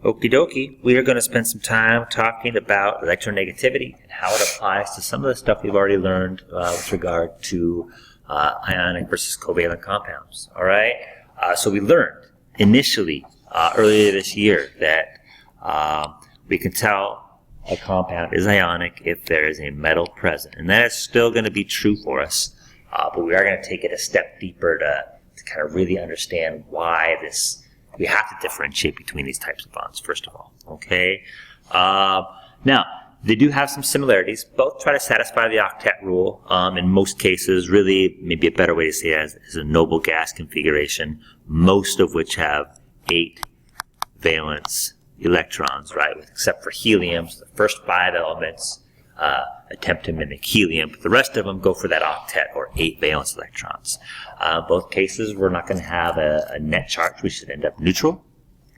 Okie dokie, we are going to spend some time talking about electronegativity and how it applies to some of the stuff we've already learned with regard to ionic versus covalent compounds. All right, so we learned initially earlier this year that we can tell a compound is ionic if there is a metal present, and that is still going to be true for us, but we are going to take it a step deeper to kind of really understand why we have to differentiate between these types of bonds, first of all, okay? Now, they do have some similarities. Both try to satisfy the octet rule. In most cases, really, maybe a better way to say it is a noble gas configuration, most of which have 8 valence electrons, right? Except for helium, so the first 5 elements attempt to mimic helium, but the rest of them go for that octet or 8 valence electrons. Both cases, we're not going to have a net charge. We should end up neutral,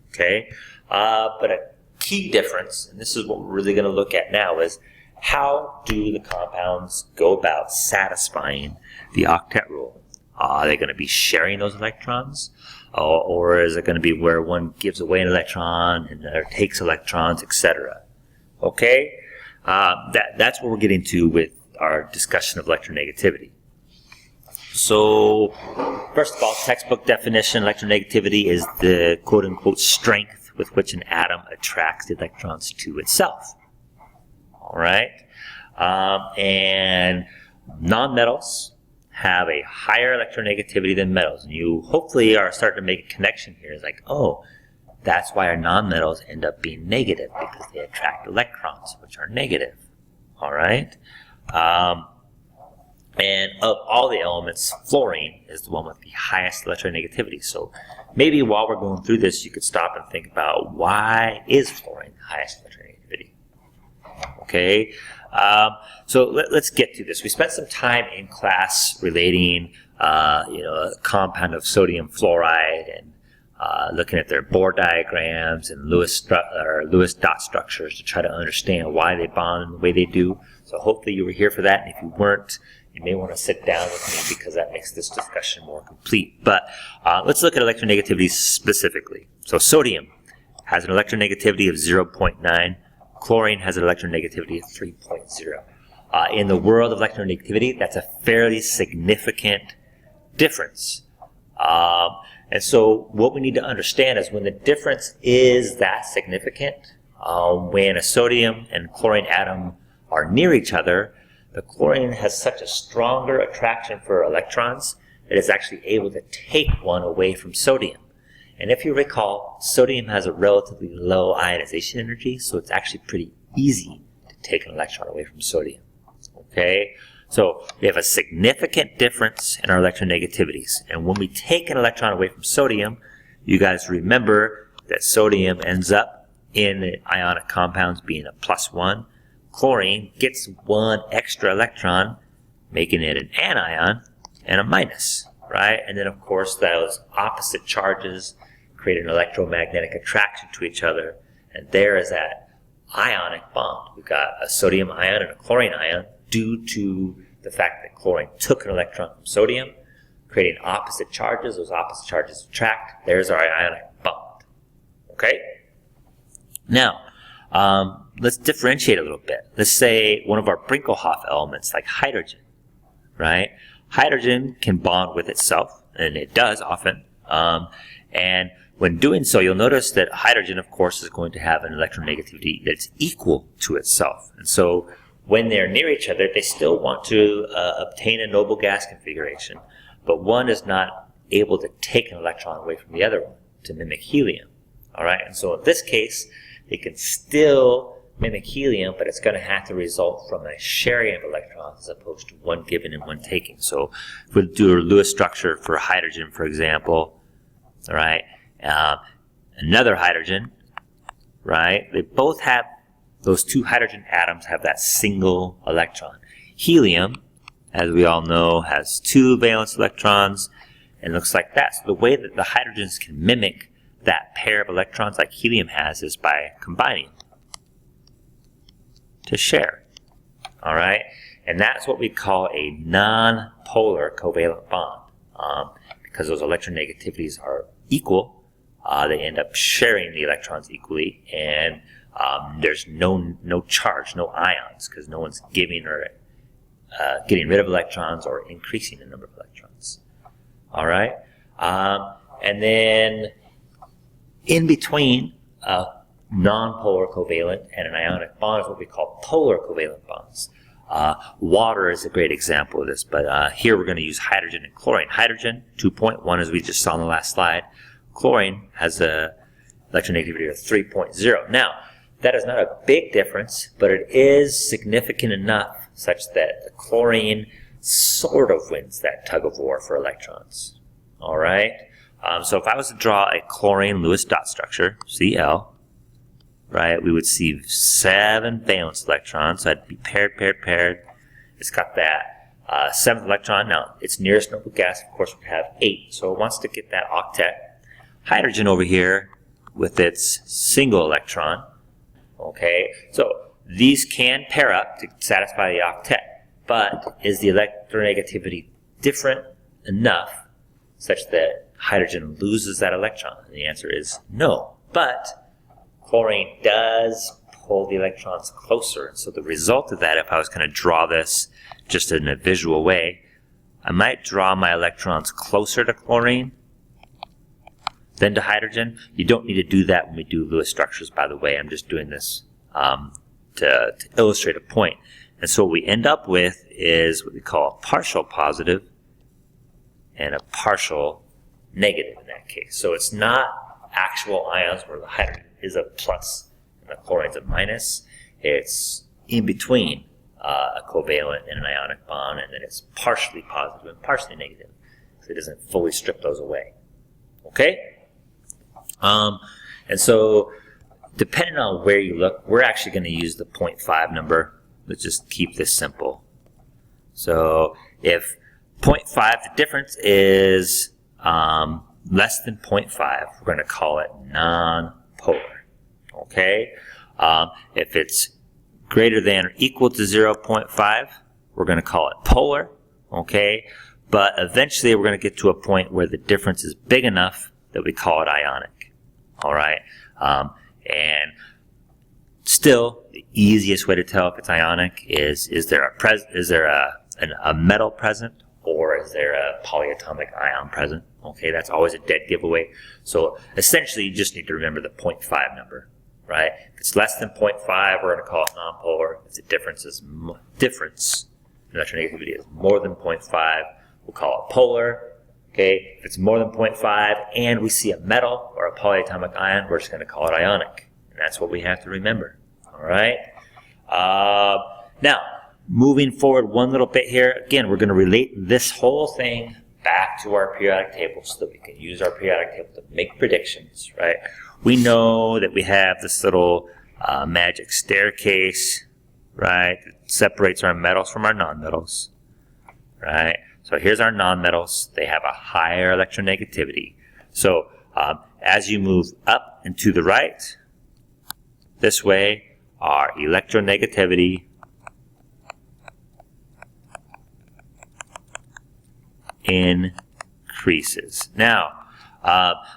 okay? But a key difference, and this is what we're really going to look at now, is how do the compounds go about satisfying the octet rule? Are they going to be sharing those electrons? Or is it going to be where one gives away an electron and the other takes electrons, etc.? Okay? That's what we're getting to with our discussion of electronegativity. So, first of all, textbook definition, electronegativity is the quote-unquote strength with which an atom attracts the electrons to itself. All right? And nonmetals have a higher electronegativity than metals. And you hopefully are starting to make a connection here. It's like, oh, that's why our nonmetals end up being negative, because they attract electrons, which are negative. All right? And of all the elements, fluorine is the one with the highest electronegativity. So maybe while we're going through this, you could stop and think about, why is fluorine the highest electronegativity? Okay? So let's get to this. We spent some time in class relating a compound of sodium fluoride and looking at their Bohr diagrams and Lewis dot structures to try to understand why they bond in the way they do. So hopefully you were here for that, and if you weren't, you may want to sit down with me because that makes this discussion more complete. But let's look at electronegativity specifically. So sodium has an electronegativity of 0.9. Chlorine has an electronegativity of 3.0. In the world of electronegativity, that's a fairly significant difference. And so what we need to understand is when the difference is that significant, when a sodium and chlorine atom are near each other, the chlorine has such a stronger attraction for electrons that it's actually able to take one away from sodium. And if you recall, sodium has a relatively low ionization energy, so it's actually pretty easy to take an electron away from sodium. Okay? So we have a significant difference in our electronegativities. And when we take an electron away from sodium, you guys remember that sodium ends up in the ionic compounds being a +1. Chlorine gets 1 extra electron, making it an anion and a minus, right? And then, of course, those opposite charges create an electromagnetic attraction to each other. And there is that ionic bond. We've got a sodium ion and a chlorine ion due to the fact that chlorine took an electron from sodium, creating opposite charges. Those opposite charges attract. There's our ionic bond. Okay? Now, let's differentiate a little bit. Let's say one of our Brinkelhoff elements, like hydrogen, right? Hydrogen can bond with itself, and it does often. And when doing so, you'll notice that hydrogen, of course, is going to have an electronegativity that's equal to itself. And so when they're near each other, they still want to obtain a noble gas configuration, but one is not able to take an electron away from the other one to mimic helium. All right, and so in this case, they can still mimic helium, but it's going to have to result from a sharing of electrons as opposed to one given and one taken. So if we do a Lewis structure for hydrogen, for example, all right, another hydrogen, right, they both have, those 2 hydrogen atoms have that single electron. Helium, as we all know, has 2 valence electrons, and looks like that. So the way that the hydrogens can mimic that pair of electrons like helium has is by combining to share. All right? And that's what we call a non-polar covalent bond. Because those electronegativities are equal, they end up sharing the electrons equally, and there's no charge, no ions, because no one's giving or getting rid of electrons or increasing the number of electrons. All right, and then in between a nonpolar covalent and an ionic bond is what we call polar covalent bonds. Water is a great example of this, but here we're going to use hydrogen and chlorine. Hydrogen, 2.1, as we just saw on the last slide. Chlorine has a electronegativity of 3.0. Now, that is not a big difference, but it is significant enough such that the chlorine sort of wins that tug of war for electrons. All right? So if I was to draw a chlorine-Lewis dot structure, Cl, right, we would see 7 valence electrons. So I'd be paired, paired, paired. It's got that 7th electron. Now, its nearest noble gas, of course, would have 8. So it wants to get that octet. Hydrogen over here with its single electron. Okay, so these can pair up to satisfy the octet. But is the electronegativity different enough such that hydrogen loses that electron? And the answer is no. But chlorine does pull the electrons closer. So the result of that, if I was going to draw this just in a visual way, I might draw my electrons closer to chlorine than to hydrogen. You don't need to do that when we do Lewis structures, by the way. I'm just doing this to illustrate a point. And so what we end up with is what we call a partial positive and a partial negative in that case. So it's not actual ions where the hydrogen is a plus and the chlorine's a minus. It's in between a covalent and an ionic bond, and then it's partially positive and partially negative. So it doesn't fully strip those away. Okay? And so depending on where you look, we're actually going to use the 0.5 number. Let's just keep this simple. So if 0.5, the difference is less than 0.5, we're going to call it non-polar. Okay? If it's greater than or equal to 0.5, we're going to call it polar. Okay? But eventually we're going to get to a point where the difference is big enough that we call it ionic. All right? And still, the easiest way to tell if it's ionic is there a metal present, or is there a polyatomic ion present? Okay, that's always a dead giveaway. So essentially, you just need to remember the 0.5 number, right? If it's less than 0.5, we're going to call it nonpolar. If the difference in electronegativity is more than 0.5, we'll call it polar. Okay, if it's more than 0.5 and we see a metal or a polyatomic ion, we're just going to call it ionic. And that's what we have to remember. All right? Now, moving forward one little bit here. Again, we're going to relate this whole thing back to our periodic table so that we can use our periodic table to make predictions, right? We know that we have this little magic staircase, right, that separates our metals from our nonmetals, right? So here's our nonmetals. They have a higher electronegativity. So as you move up and to the right, this way, our electronegativity increases. Now,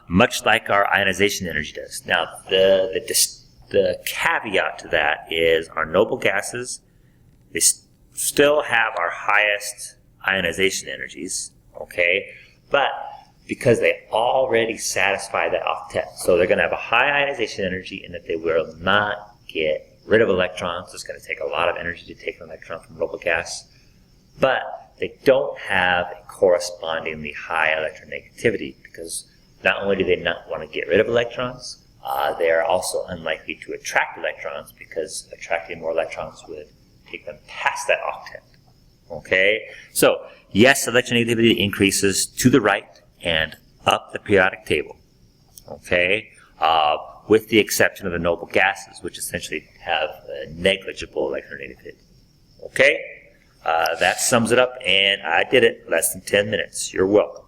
much like our ionization energy does. Now, the caveat to that is our noble gases, they still have our highest ionization energies, okay? But because they already satisfy that octet, so they're going to have a high ionization energy in that they will not get rid of electrons. It's going to take a lot of energy to take an electron from noble gas. But they don't have a correspondingly high electronegativity because not only do they not want to get rid of electrons, they are also unlikely to attract electrons because attracting more electrons would take them past that octet. Okay, so yes, electronegativity increases to the right and up the periodic table. Okay, with the exception of the noble gases, which essentially have a negligible electronegativity. Okay, that sums it up, and I did it less than 10 minutes. You're welcome.